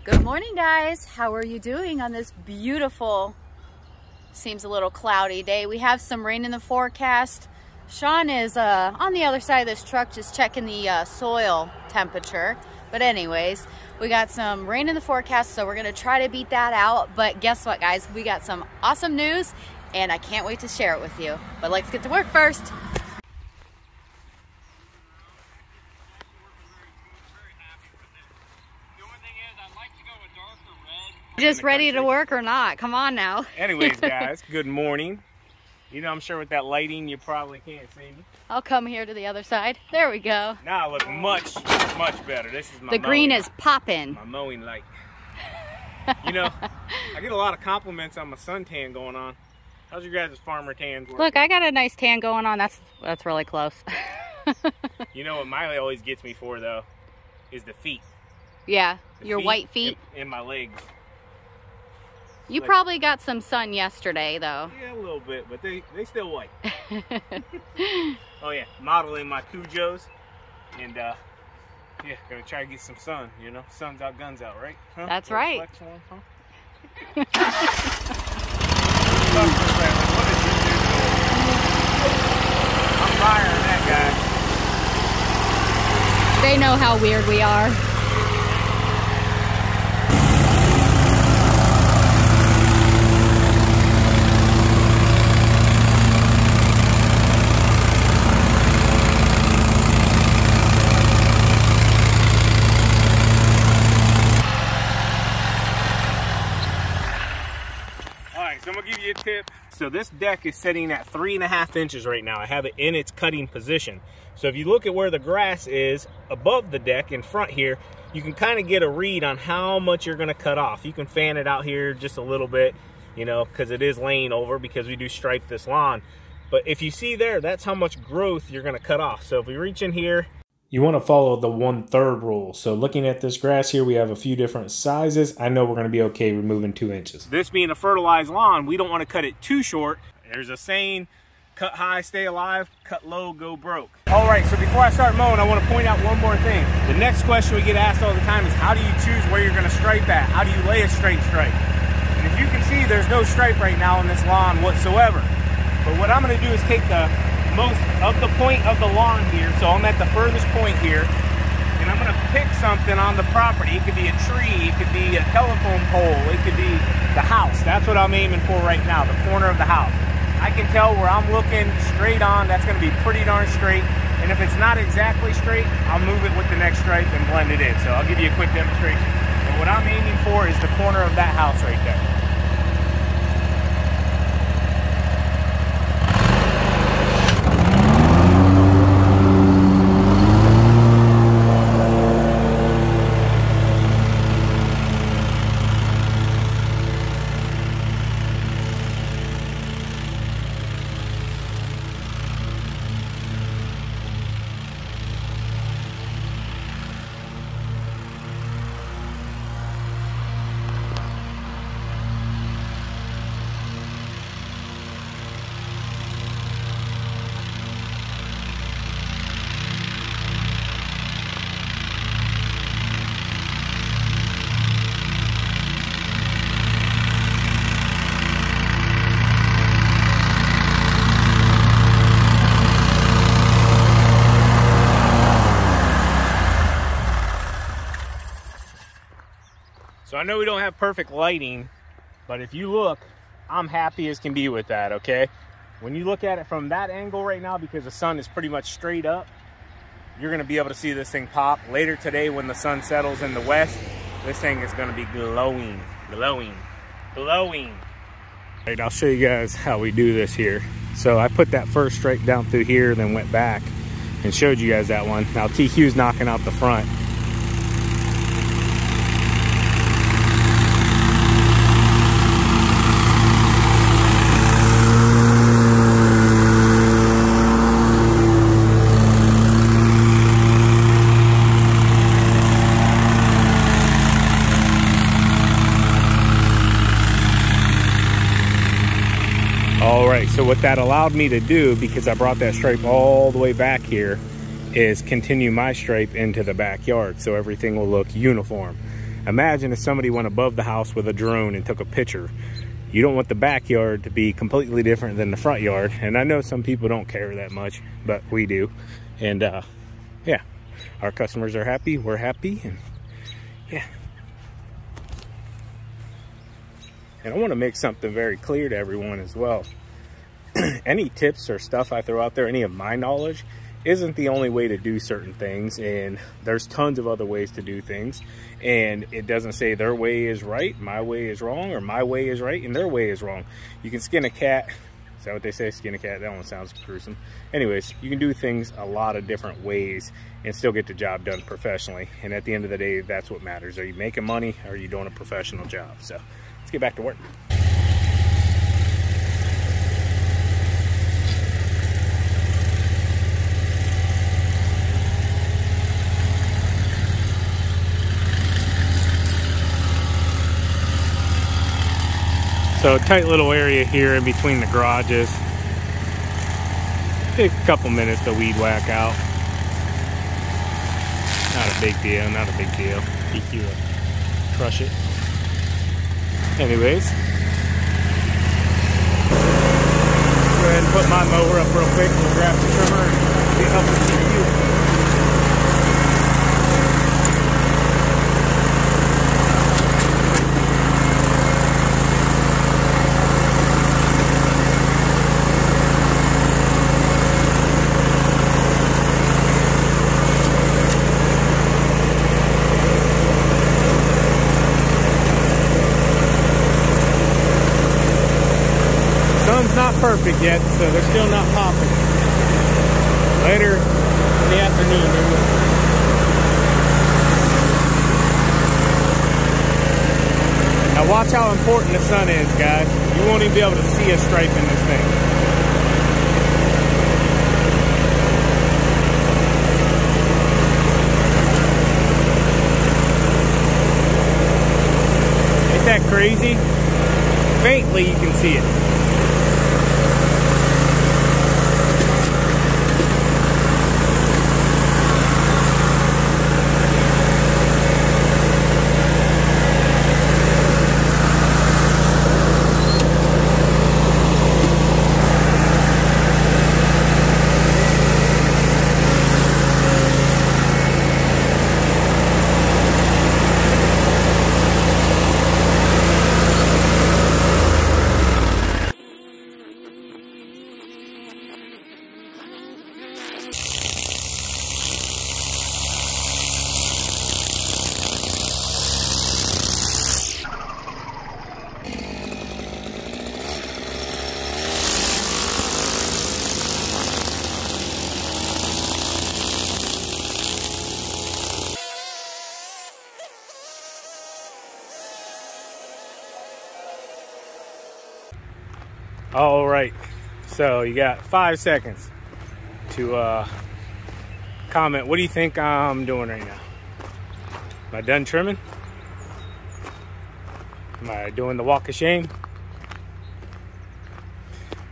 Good morning, guys. How are you doing on this beautiful, seems a little cloudy day? We have some rain in the forecast. Sean is on the other side of this truck just checking the soil temperature. But anyways, we got some rain in the forecast, so we're gonna try to beat that out. But guess what, guys? We got some awesome news and I can't wait to share it with you. But let's get to work first. Just ready to work or not? Come on now. Anyways, guys, good morning. You know, I'm sure with that lighting, you probably can't see me. I'll come here to the other side. There we go. Now I look much better. This is my The green is popping. My mowing light. You know, I get a lot of compliments on my suntan going on. How's your guys' farmer tans working? Look, I got a nice tan going on. That's really close. You know what Miley always gets me for, though, is the feet. Yeah, The your white feet. And my legs. You probably got some sun yesterday, though. Yeah, a little bit, but they still white. Oh yeah, modeling my Cujos, and yeah, gonna try to get some sun. You know, sun's out, guns out, right? Huh? That's right. Flex one, huh? I'm firing that guy. They know how weird we are. So I'm gonna give you a tip. So this deck is sitting at 3.5 inches right now. I have it in its cutting position. So if you look at where the grass is above the deck in front here, you can kind of get a read on how much you're gonna cut off. You can fan it out here just a little bit, you know, because it is laying over because we do stripe this lawn. But if you see there, that's how much growth you're gonna cut off. So if we reach in here, you want to follow the 1/3 rule. So looking at this grass here, we have a few different sizes. I know we're going to be okay removing 2 inches. This being a fertilized lawn, we don't want to cut it too short. There's a saying, cut high, stay alive, cut low, go broke. All right, so before I start mowing, I want to point out one more thing. The next question we get asked all the time is, how do you choose where you're going to stripe at? How do you lay a straight stripe? And if you can see, there's no stripe right now on this lawn whatsoever. But what I'm going to do is take the most of the point of the lawn here, so I'm at the furthest point here, and I'm going to pick something on the property. It could be a tree, it could be a telephone pole, it could be the house. That's what I'm aiming for right now, the corner of the house. I can tell where I'm looking straight on, that's going to be pretty darn straight, and if it's not exactly straight, I'll move it with the next stripe and blend it in. So I'll give you a quick demonstration. But what I'm aiming for is the corner of that house right there. So I know we don't have perfect lighting, but if you look, I'm happy as can be with that, okay? When you look at it from that angle right now, because the sun is pretty much straight up, you're gonna be able to see this thing pop. Later today, when the sun settles in the west, this thing is gonna be glowing, glowing, glowing. All right, I'll show you guys how we do this here. So I put that first stripe down through here, then went back and showed you guys that one. Now TQ's knocking out the front. All right, so what that allowed me to do, because I brought that stripe all the way back here, is continue my stripe into the backyard so everything will look uniform. Imagine if somebody went above the house with a drone and took a picture. You don't want the backyard to be completely different than the front yard. And I know some people don't care that much, but we do. And yeah, our customers are happy, we're happy, and yeah. And I want to make something very clear to everyone as well. Any tips or stuff I throw out there, any of my knowledge, isn't the only way to do certain things, and there's tons of other ways to do things. And it doesn't say their way is right, my way is wrong, or my way is right and their way is wrong. You can skin a cat. Is that what they say? Skin a cat? That one sounds gruesome. Anyways, you can do things a lot of different ways and still get the job done professionally. And at the end of the day, that's what matters. Are you making money, or are you doing a professional job? So let's get back to work. So a tight little area here in between the garages. Take a couple minutes to weed whack out. Not a big deal, not a big deal. PQ will crush it. Anyways, go ahead and put my mower up real quick. We'll grab the trimmer and get help with PQ. Not perfect yet, so they're still not popping. Later in the afternoon they will. Now watch how important the sun is, guys. You won't even be able to see a stripe in this thing. Ain't that crazy? Faintly you can see it. All right, so you got 5 seconds to comment. What do you think I'm doing right now? Am I done trimming? Am I doing the walk of shame?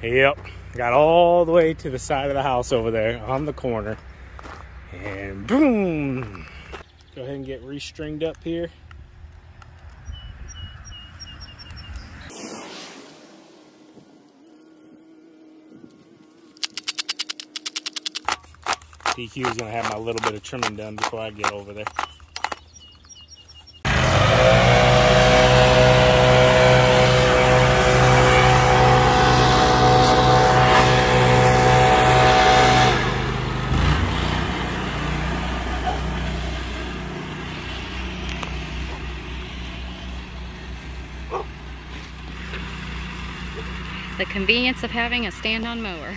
Yep, got all the way to the side of the house over there on the corner. And boom! Go ahead and get restringed up here. DQ is going to have my little bit of trimming done before I get over there. The convenience of having a stand-on mower.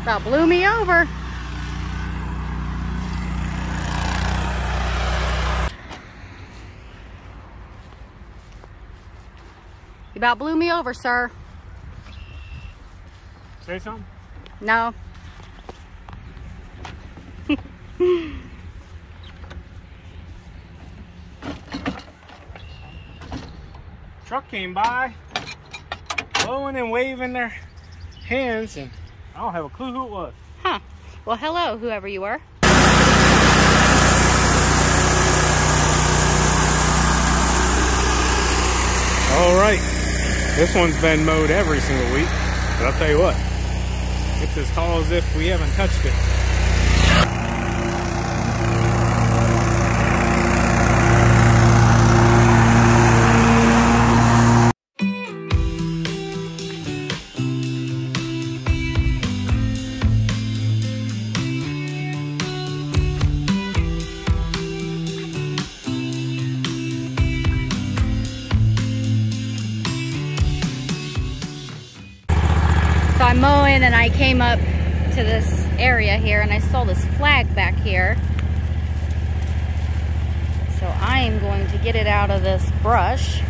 About blew me over. You about blew me over, sir. Say something? No. Truck came by, blowing and waving their hands, and I don't have a clue who it was. Huh. Well, hello, whoever you were. All right, this one's been mowed every single week, but I'll tell you what, it's as tall as if we haven't touched it. So I'm mowing and I came up to this area here and I saw this flag back here. So I am going to get it out of this brush.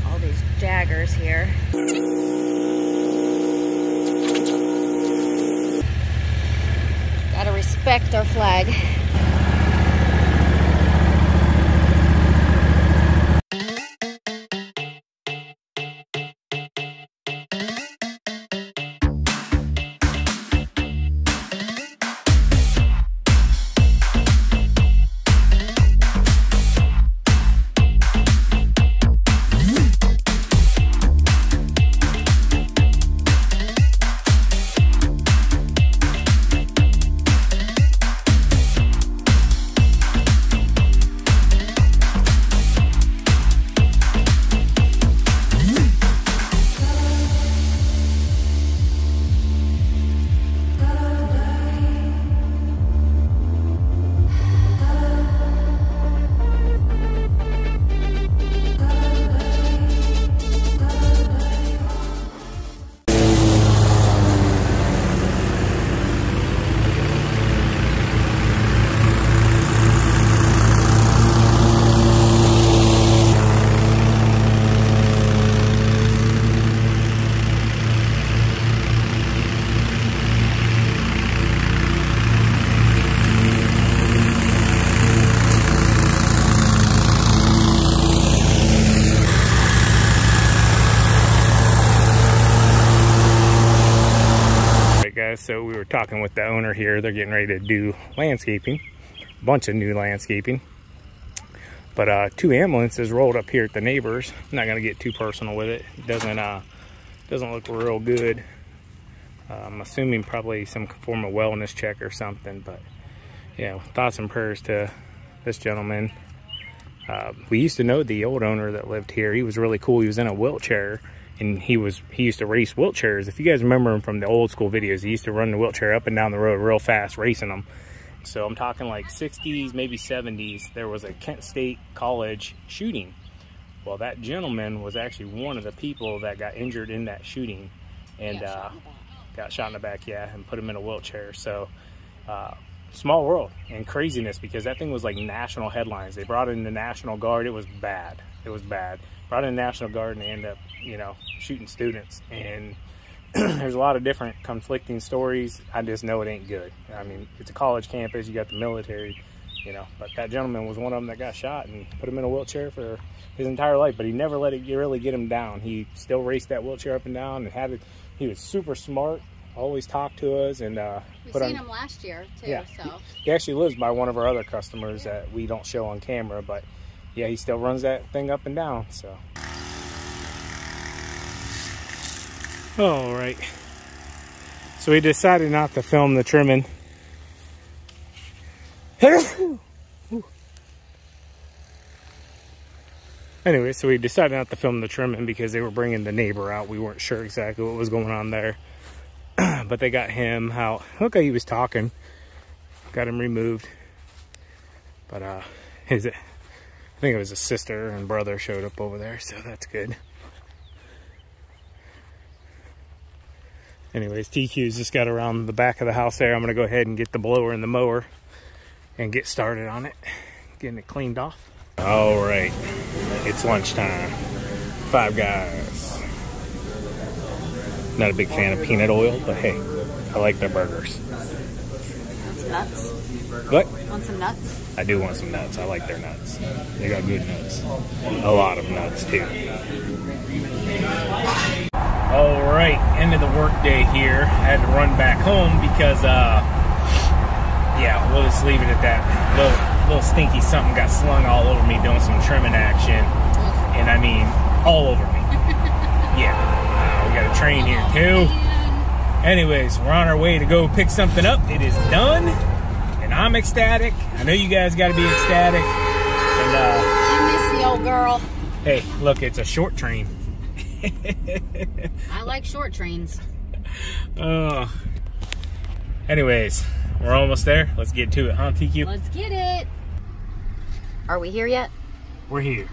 All these jaggers here. Gotta respect our flag. So we were talking with the owner here. They're getting ready to do landscaping, a bunch of new landscaping. But 2 ambulances rolled up here at the neighbors. I'm not gonna get too personal with it. It doesn't look real good. I'm assuming probably some form of wellness check or something. But yeah, thoughts and prayers to this gentleman. We used to know the old owner that lived here. He was really cool. He was in a wheelchair. And he used to race wheelchairs. If you guys remember him from the old school videos, he used to run the wheelchair up and down the road real fast, racing them. So I'm talking like 60s, maybe 70s. There was a Kent State College shooting. Well, that gentleman was actually one of the people that got injured in that shooting, and got shot in the back, yeah, and put him in a wheelchair. So small world and craziness, because that thing was like national headlines. They brought in the National Guard. It was bad. It was bad. Brought in the National Guard and they end up, you know, shooting students. And there's a lot of different conflicting stories. I just know it ain't good. I mean, it's a college campus. You got the military. you know. But that gentleman was one of them that got shot and put him in a wheelchair for his entire life, but he never let it really get him down. He still raced that wheelchair up and down and had it. He was super smart, always talked to us, and we seen him last year too. Yeah, so he actually lives by one of our other customers that we don't show on camera, but yeah, he still runs that thing up and down. So all right, so we decided not to film the trimming. Anyway, so we decided not to film the trimming because they were bringing the neighbor out. We weren't sure exactly what was going on there. But they got him out. Look, he was talking. Got him removed. But I think it was his sister and brother showed up over there, so that's good. Anyways, TQ's just got around the back of the house there. I'm gonna go ahead and get the blower and the mower and get started on it, getting it cleaned off. All right, it's lunchtime. Five Guys. Not a big fan of peanut oil, but hey, I like their burgers. Want some nuts? What? Want some nuts? I do want some nuts. I like their nuts. They got good nuts. A lot of nuts too. All right, end of the work day here. I had to run back home because, yeah, we'll just leave it at that. Little stinky something got slung all over me doing some trimming action, and I mean all over me. Yeah, we got a train here too. Anyways, we're on our way to go pick something up. It is done, and I'm ecstatic. I know you guys got to be ecstatic. And I miss the old girl. Hey, look, it's a short train. I like short trains. Anyways, we're almost there. Let's get to it, huh, TQ? Let's get it. Are we here yet? We're here.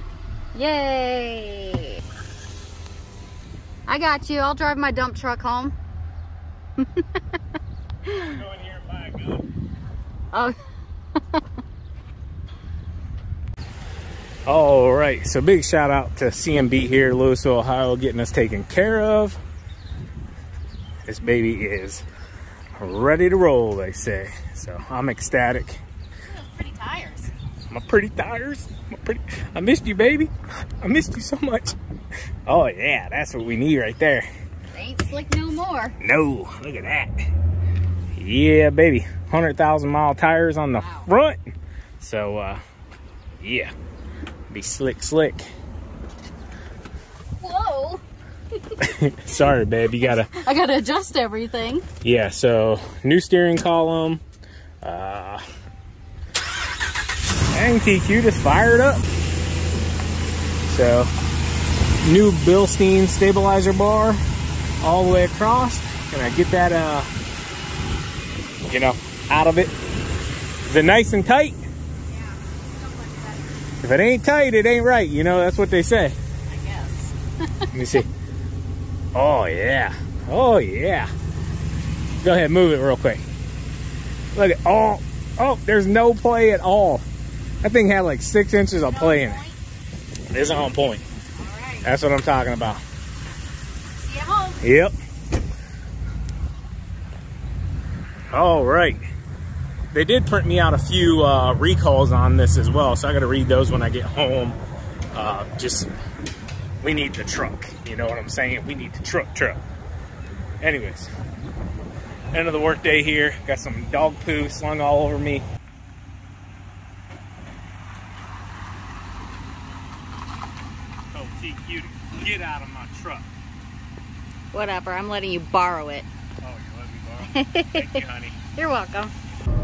Yay! I got you. I'll drive my dump truck home. Go in here and buy a gun. Oh. All right, so big shout out to CMB here, Louisville, Ohio, getting us taken care of. This baby is ready to roll, they say. So I'm ecstatic. Those pretty tires. My pretty tires. I missed you, baby. I missed you so much. Oh yeah, that's what we need right there. They ain't slick no more. No, look at that. Yeah, baby. 100,000 mile tires on the front. So, yeah. Be slick. Whoa. Sorry, babe. You gotta... I gotta adjust everything. Yeah, so new steering column. Dang, TQ just fired up. So, new Bilstein stabilizer bar all the way across. Gonna get that, you know, out of it. Is it nice and tight? Yeah. If it ain't tight, it ain't right. You know, that's what they say. I guess. Let me see. Oh, yeah. Oh, yeah. Go ahead, move it real quick. Look at, oh, there's no play at all. That thing had like 6 inches of play in it. It's on point. All right. That's what I'm talking about. See you home. Yep. All right. They did print me out a few recalls on this as well, so I got to read those when I get home. We need the truck. You know what I'm saying? We need the truck. Anyways, end of the workday here. Got some dog poo slung all over me. Oh, TQ, get out of my truck. Whatever, I'm letting you borrow it. Oh, you're letting me borrow it? Thank you, honey. You're welcome.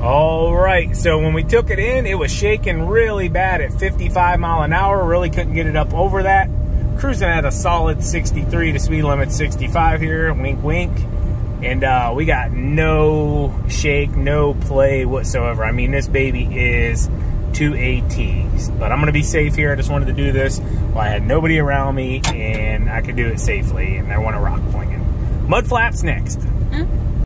All right, so when we took it in, it was shaking really bad at 55 mile an hour. Really couldn't get it up over that. Cruising at a solid 63, the speed limit 65 here, wink, wink. And we got no shake, no play whatsoever. I mean, this baby is to a T. But I'm gonna be safe here. I just wanted to do this while I had nobody around me and I could do it safely and I want to rock flinging. Mud flaps next. Huh?